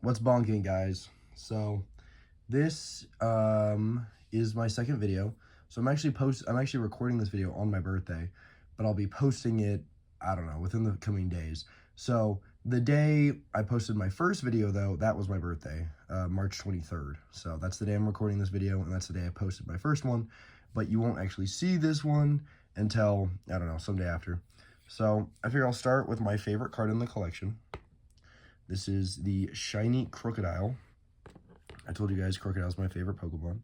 What's bonking, guys? So this is my second video. So I'm actually recording this video on my birthday, but I'll be posting it, I don't know, within the coming days. So the day I posted my first video, though, that was my birthday, March 23rd. So that's the day I'm recording this video, and that's the day I posted my first one. But you won't actually see this one until, I don't know, someday after. So I figure I'll start with my favorite card in the collection. This is the shiny Crocodile. I told you guys Crocodile's my favorite Pokemon.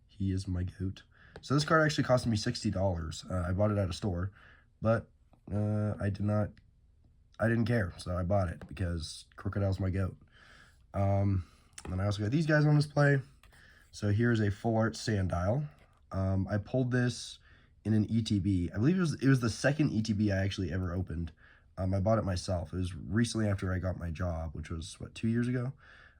He is my goat. So this card actually cost me $60. I bought it at a store, but I didn't care, so I bought it because Crocodile's my goat. And then I also got these guys on display. So here's a full art Sandile. I pulled this in an ETB. I believe it was the second ETB I actually ever opened. I bought it myself. It was recently after I got my job, which was, what, 2 years ago?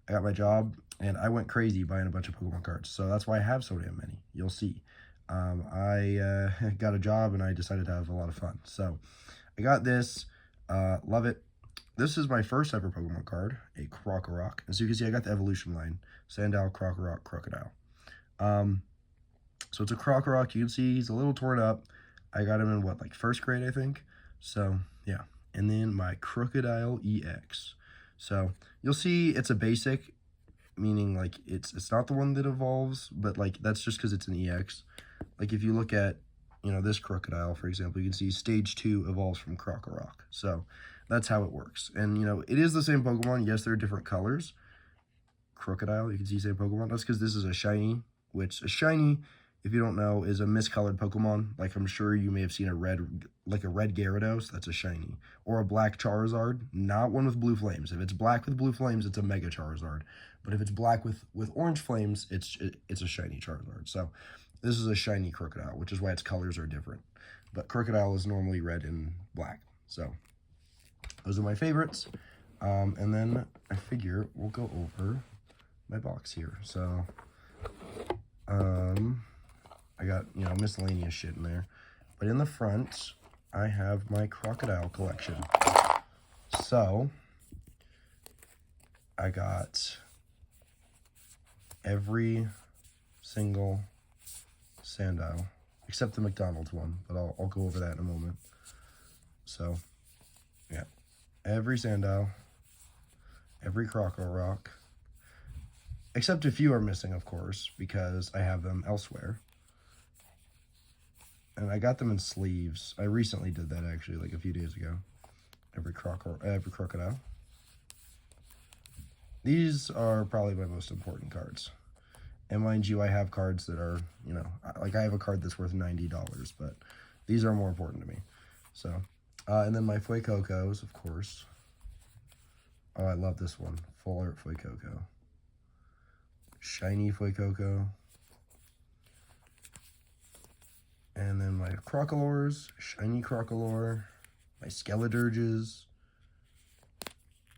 I got my job, and I went crazy buying a bunch of Pokemon cards. So that's why I have so damn many. You'll see. I got a job, and I decided to have a lot of fun. So I got this. Love it. This is my first ever Pokemon card, a Krokorok. As you can see, I got the evolution line. Sandile, Krokorok, Crocodile. So it's a Krokorok. You can see he's a little torn up. I got him in, what, like first grade, I think? So, yeah. And then my Crocodile EX. So you'll see it's a basic, meaning like it's not the one that evolves, but like that's just because it's an EX. Like if you look at, this Crocodile, for example, you can see stage 2 evolves from Krokorok. So that's how it works. And, it is the same Pokemon. Yes, there are different colors. Crocodile, you can see same Pokemon. That's because this is a shiny, which a shiny, if you don't know, is a miscolored Pokemon. Like I'm sure you may have seen a red Gyarados, that's a shiny. Or a black Charizard, not one with blue flames. If it's black with blue flames, it's a Mega Charizard. But if it's black with orange flames, it's a shiny Charizard. So this is a shiny Crocodile, which is why its colors are different. But Crocodile is normally red and black. So those are my favorites. And then I figure we'll go over my box here. So I got, miscellaneous shit in there. But in the front, I have my Crocodile collection. So, I got every single Sandile, except the McDonald's one, but I'll go over that in a moment. So, yeah, every Sandile, every Krokorok, except a few are missing, of course, because I have them elsewhere. And I got them in sleeves. I recently did that, actually, like a few days ago. Every Crocodile. These are probably my most important cards. And mind you, I have cards that are, like I have a card that's worth $90, but these are more important to me. So, and then my Fuecocos, of course. Oh, I love this one. Full art Fuecoco. Shiny Fuecoco. And then my Crocolores, shiny Crocolore, my Skeledirges.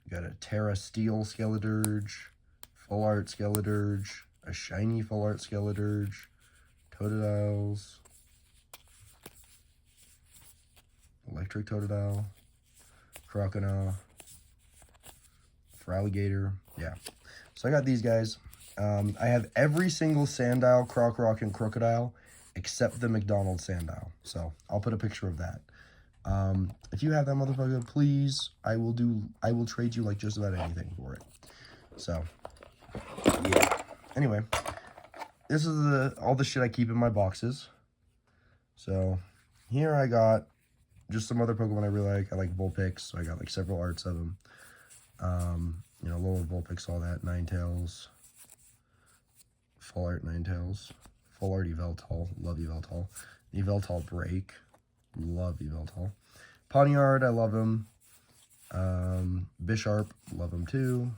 Got a Terra Steel Skeledirge, full art Skeledirge, a shiny full art Skeledirge, Totodiles, electric Totodile, Croconaw, Feraligatr. Yeah. So I got these guys. I have every single Sandile, Krokorok, and Crocodile except the McDonald's Sandile. So I'll put a picture of that. If you have that motherfucker, please, I will trade you like just about anything for it. So yeah. Anyway, this is all the shit I keep in my boxes. So here I got just some other Pokemon I really like. I like Vulpix, so I got like several arts of them. Lower Vulpix, all that. Ninetales. Full art Ninetales. Full art Yveltal. Love Yveltal. Yveltal Break. Love Yveltal. Pawniard, I love him. Bisharp, love him too.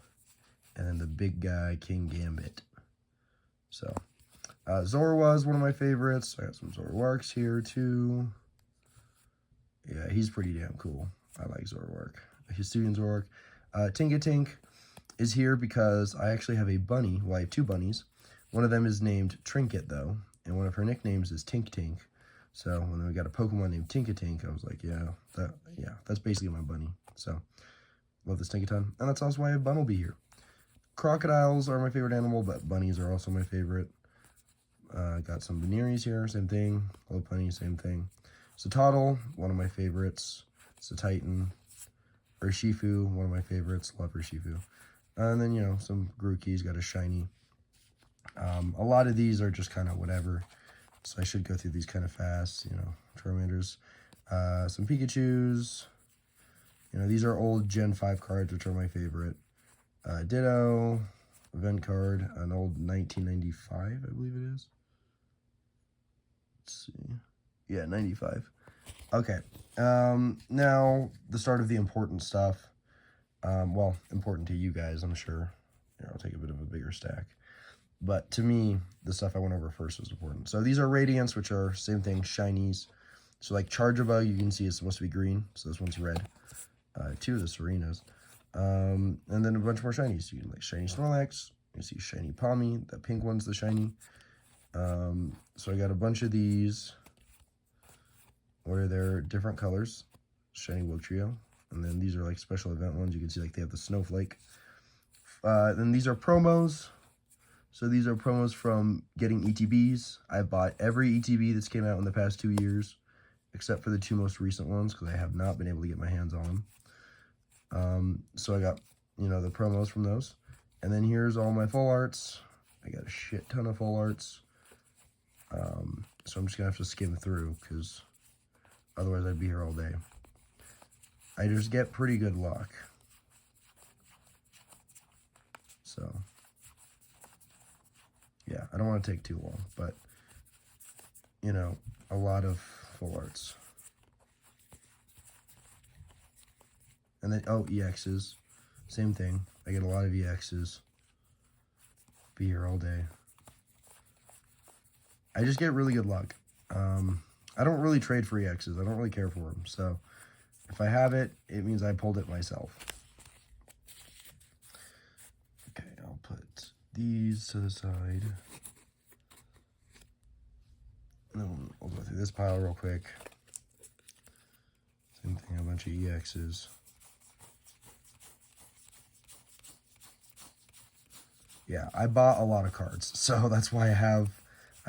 And then the big guy, King Gambit. So, Zorua is one of my favorites. I got some Zoroarks here too. Yeah, he's pretty damn cool. I like Zoroark. Hisuian Zoroark. Tinkatink is here because I actually have a bunny. Well, I have two bunnies. One of them is named Trinket, though, and one of her nicknames is Tink Tink. So when we got a Pokemon named Tinkatink, I was like, yeah, that's basically my bunny. So love this Tinkaton, and that's also why I have Bumblebee here. crocodiles are my favorite animal, but bunnies are also my favorite. Got some Veneries here, same thing. Lopunny, same thing. Sotodle, one of my favorites. Titan. Urshifu, one of my favorites. Love Urshifu. And then, you know, some Grookey's got a shiny. A lot of these are just kind of whatever. So I should go through these kind of fast, you know. Charmanders. Some Pikachus. You know, these are old Gen 5 cards, which are my favorite. Ditto. Event card. An old 1995, I believe it is. Let's see. Yeah, 95. Okay. Now, the start of the important stuff. Well, important to you guys, I'm sure. Here, I'll take a bit of a bigger stack. But to me, the stuff I went over first was important. So these are Radiants, which are, same thing, shinies. So like Charjabug, you can see it's supposed to be green. So this one's red. 2 of the Serenas. And then a bunch more shinies. You can like shiny Snorlax. You see shiny Palmy. That pink one's the shiny. So I got a bunch of these where they're different colors. Shiny Wugtrio. And then these are like special event ones. You can see like they have the snowflake. Then these are promos. So these are promos from getting ETBs. I bought every ETB that's came out in the past 2 years, except for the 2 most recent ones, because I have not been able to get my hands on them. So I got, you know, the promos from those. And then here's all my full arts. I got a shit ton of full arts. So I'm just going to have to skim through, because otherwise I'd be here all day. I just get pretty good luck. So, yeah, I don't want to take too long, but, you know, a lot of full arts. And then, oh, EXs. Same thing. I get a lot of EXs. Be here all day. I just get really good luck. I don't really trade for EXs. I don't really care for them. So, if I have it, it means I pulled it myself. Okay, I'll put these to the side. And then we'll go through this pile real quick. Same thing, a bunch of EXs. Yeah, I bought a lot of cards, so that's why I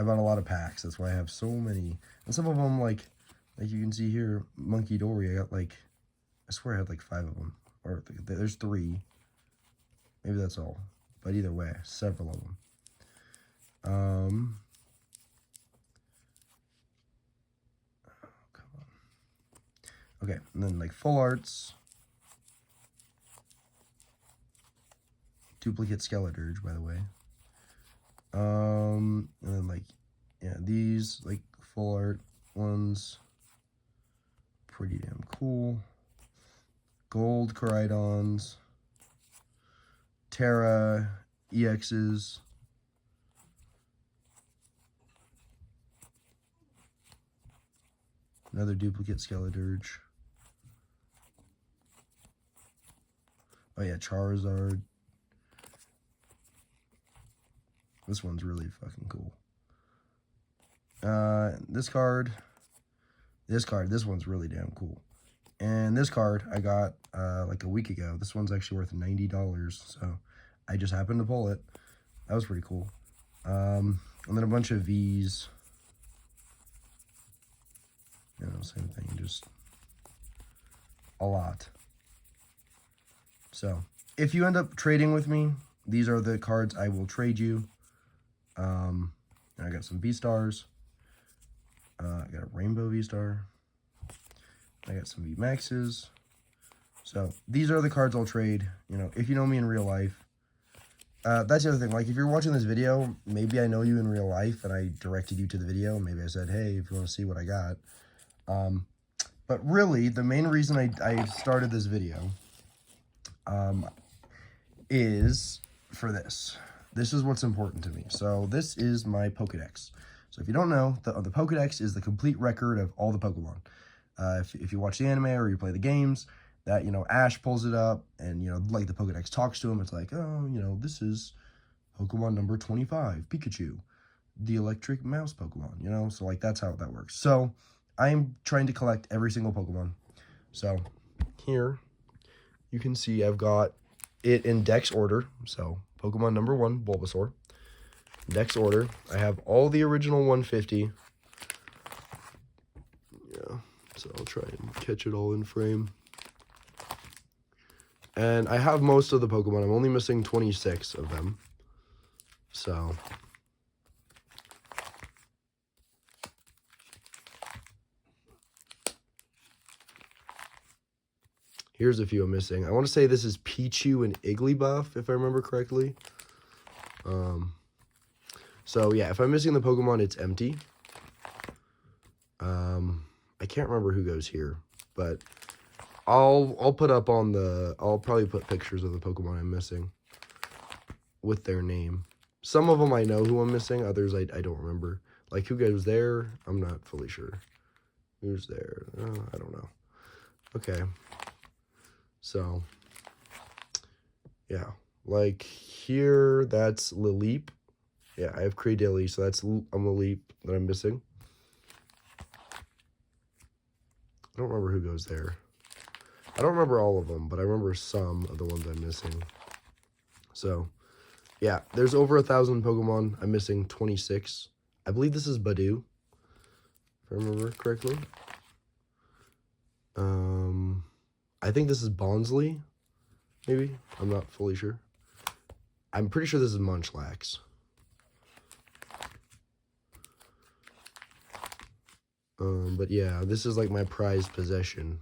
bought a lot of packs. That's why I have so many. And some of them, like you can see here, Monkey Dory, I got like, I swear I had like 5 of them. Or there's 3. Maybe that's all. But either way, several of them. Come on. Okay, and then like full arts. Duplicate Skeleturge, by the way. And then like, yeah, these like full art ones, pretty damn cool. Gold Koraidons, Terra EXs, another duplicate Skeleturge. Oh yeah, Charizard. This one's really fucking cool. This one's really damn cool. And this card I got like a week ago. This one's actually worth $90, so I just happened to pull it. That was pretty cool. And then a bunch of V's. You know, same thing, just a lot. So, if you end up trading with me, these are the cards I will trade you. I got some V-Stars. I got a Rainbow V-Star. I got some V-Maxes. So, these are the cards I'll trade, you know, if you know me in real life. That's the other thing, like, if you're watching this video, maybe I know you in real life, and I directed you to the video. Maybe I said, hey, if you want to see what I got. But really, the main reason I started this video, is for this. This is what's important to me. So, this is my Pokédex. So, if you don't know, the Pokédex is the complete record of all the Pokemon. If you watch the anime or you play the games, that, you know, Ash pulls it up and, you know, like the Pokédex talks to him. It's like, oh, you know, this is Pokemon number 25, Pikachu, the electric mouse Pokemon, you know? So, like, that's how that works. So, I'm trying to collect every single Pokemon. So, here, you can see I've got it in Dex order. So, Pokemon number 1, Bulbasaur. Next order, I have all the original 150. Yeah, so I'll try and catch it all in frame. And I have most of the Pokemon. I'm only missing 26 of them. So here's a few I'm missing. I want to say this is Pichu and Igglybuff, if I remember correctly. So yeah, if I'm missing the Pokemon, it's empty. I can't remember who goes here, but I'll put up on the, I'll probably put pictures of the Pokemon I'm missing with their name. Some of them I know who I'm missing, others I don't remember. Like who goes there, I'm not fully sure. Who's there? I don't know. Okay. So, yeah. Like here, that's Lileep. Yeah, I have Cradily, so that's Lileep that I'm missing. I don't remember who goes there. I don't remember all of them, but I remember some of the ones I'm missing. So, yeah, there's over 1,000 Pokemon. I'm missing 26. I believe this is Badoo, if I remember correctly. I think this is Bonsley, maybe. I'm not fully sure. I'm pretty sure this is Munchlax. But yeah, this is like my prized possession.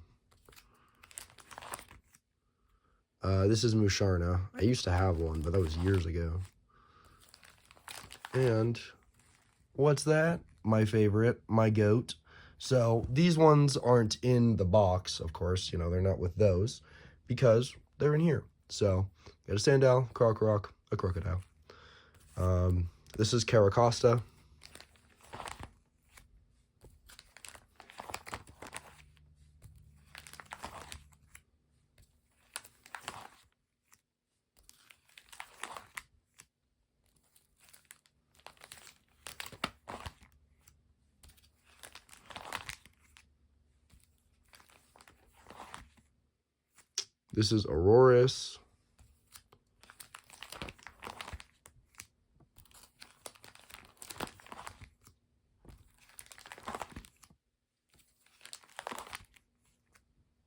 This is Musharna. I used to have one, but that was years ago. And what's that? My favorite, my goat. So these ones aren't in the box, of course. You know, they're not with those because they're in here. So got a Sandile, Krokorok, a Crocodile. This is Caracosta. This is Aurorus.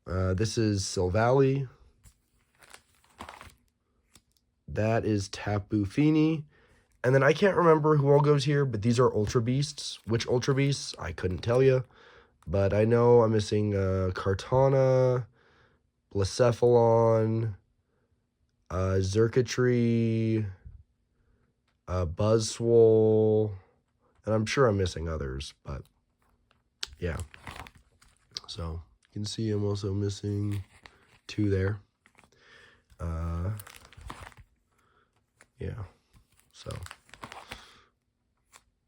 This is Silvally. That is Tapu Fini. And then I can't remember who all goes here, but these are Ultra Beasts. Which Ultra Beasts? I couldn't tell you. But I know I'm missing Kartana, Blacephalon, Xurkitree, Buzzwole, and I'm sure I'm missing others, but yeah. So you can see I'm also missing 2 there. Yeah. So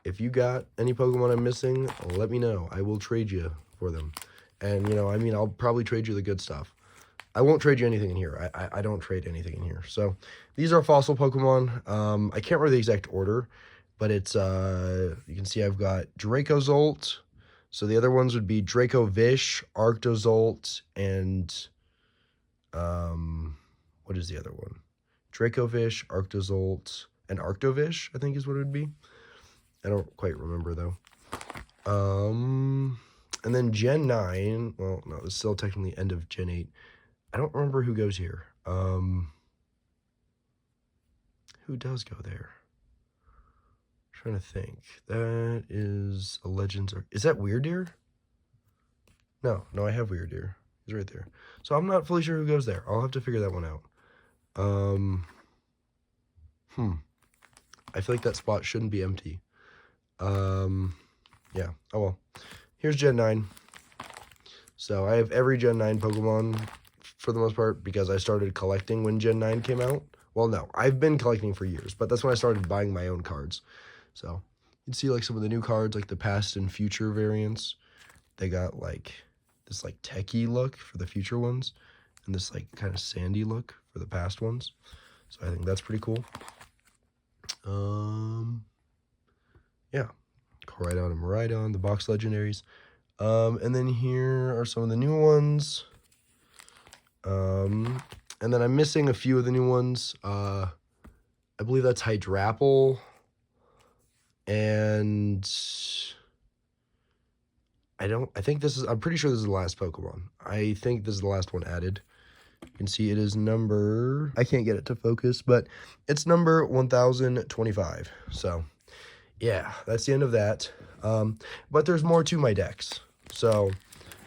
if you got any Pokemon I'm missing, let me know. I will trade you for them. And, you know, I mean, I'll probably trade you the good stuff. I won't trade you anything in here. I don't trade anything in here. So these are fossil Pokemon. I can't remember the exact order, but it's, you can see I've got Dracozolt. So the other ones would be Dracovish, Arctozolt, and, what is the other one? Dracovish, Arctozolt, and Arctovish, I think is what it would be. I don't quite remember, though. And then Gen 9, well, no, it's still technically end of Gen 8. I don't remember who goes here. Who does go there? I'm trying to think. That is a Legends. Is that Weirdeer? No, I have Weirdeer. He's right there. So I'm not fully sure who goes there. I'll have to figure that one out. I feel like that spot shouldn't be empty. Yeah. Oh well. Here's Gen 9. So I have every Gen 9 Pokemon for the most part because I started collecting when Gen 9 came out. Well, no, I've been collecting for years, but that's when I started buying my own cards. So you can see like some of the new cards, like the past and future variants. They got like this like techie look for the future ones and this like kind of sandy look for the past ones. So I think that's pretty cool. Yeah, Koraidon and Miraidon, the box legendaries. And then here are some of the new ones. And then I'm missing a few of the new ones. I believe that's Hydrapple. And I'm pretty sure this is the last Pokemon. I think this is the last one added. You can see it is number, I can't get it to focus, but it's number 1025. So yeah, that's the end of that. But there's more to my decks. So,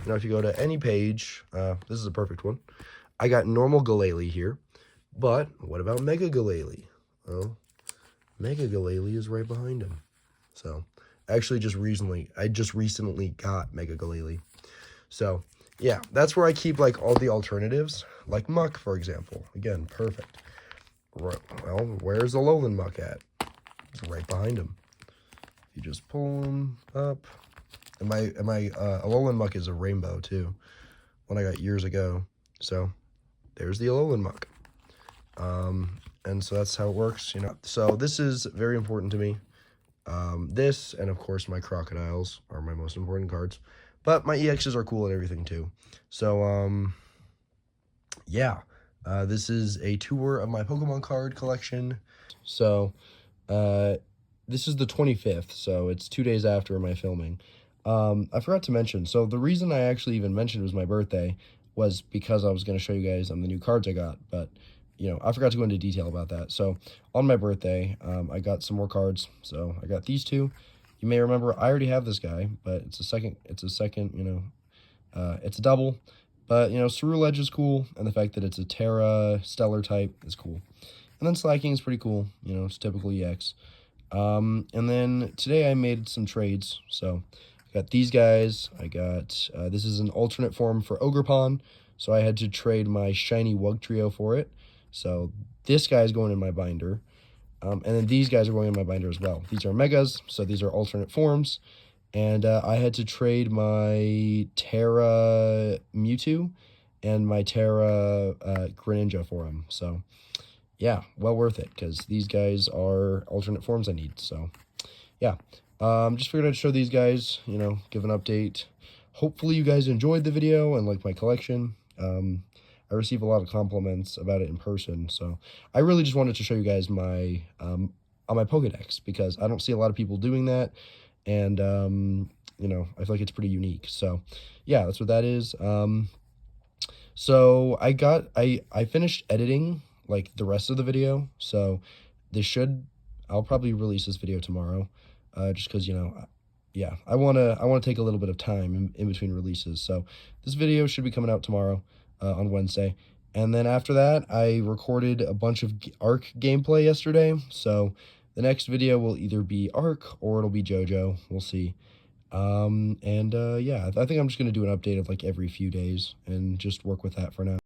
if you go to any page, this is a perfect one. I got normal Galele here, but what about Mega Galele? Well, Mega Galele is right behind him. So, actually I just recently got Mega Galele. So, yeah, that's where I keep, like, all the alternatives, like Muck, for example. Again, perfect. Well, where's the Alolan Muck at? It's right behind him. You just pull him up. And my Alolan Muck is a rainbow, too, one I got years ago. So, there's the Alolan Muck. And so that's how it works, So, this is very important to me. This, and of course, my Crocodiles are my most important cards. But my EXs are cool and everything, too. So, yeah. This is a tour of my Pokemon card collection. So, this is the 25th, so it's 2 days after my filming. I forgot to mention, so the reason I actually even mentioned it was my birthday was because I was going to show you guys the new cards I got, but, I forgot to go into detail about that. So, on my birthday, I got some more cards, so I got these two. You may remember, I already have this guy, but it's a second, it's a double, but, Ceruledge Edge is cool, and the fact that it's a Terra Stellar type is cool. And then Slacking is pretty cool, it's typical EX. And then today I made some trades, so I got these guys, I got, this is an alternate form for Ogerpon, so I had to trade my shiny Wugtrio for it, so this guy's going in my binder, and then these guys are going in my binder as well. These are Megas, so these are alternate forms, and I had to trade my Terra Mewtwo and my Terra Greninja for him, so yeah, well worth it, because these guys are alternate forms I need, so yeah. Just figured I'd show these guys, give an update. Hopefully you guys enjoyed the video and like my collection. I receive a lot of compliments about it in person, so I really just wanted to show you guys my, on my Pokédex, because I don't see a lot of people doing that, and, I feel like it's pretty unique, so yeah, that's what that is. So I finished editing like the rest of the video, so I'll probably release this video tomorrow, just because, yeah, I want to take a little bit of time in between releases, so this video should be coming out tomorrow, on Wednesday, and then after that, I recorded a bunch of Arc gameplay yesterday, so the next video will either be Arc or it'll be JoJo, we'll see. Yeah, I think I'm just going to do an update of like every few days and just work with that for now.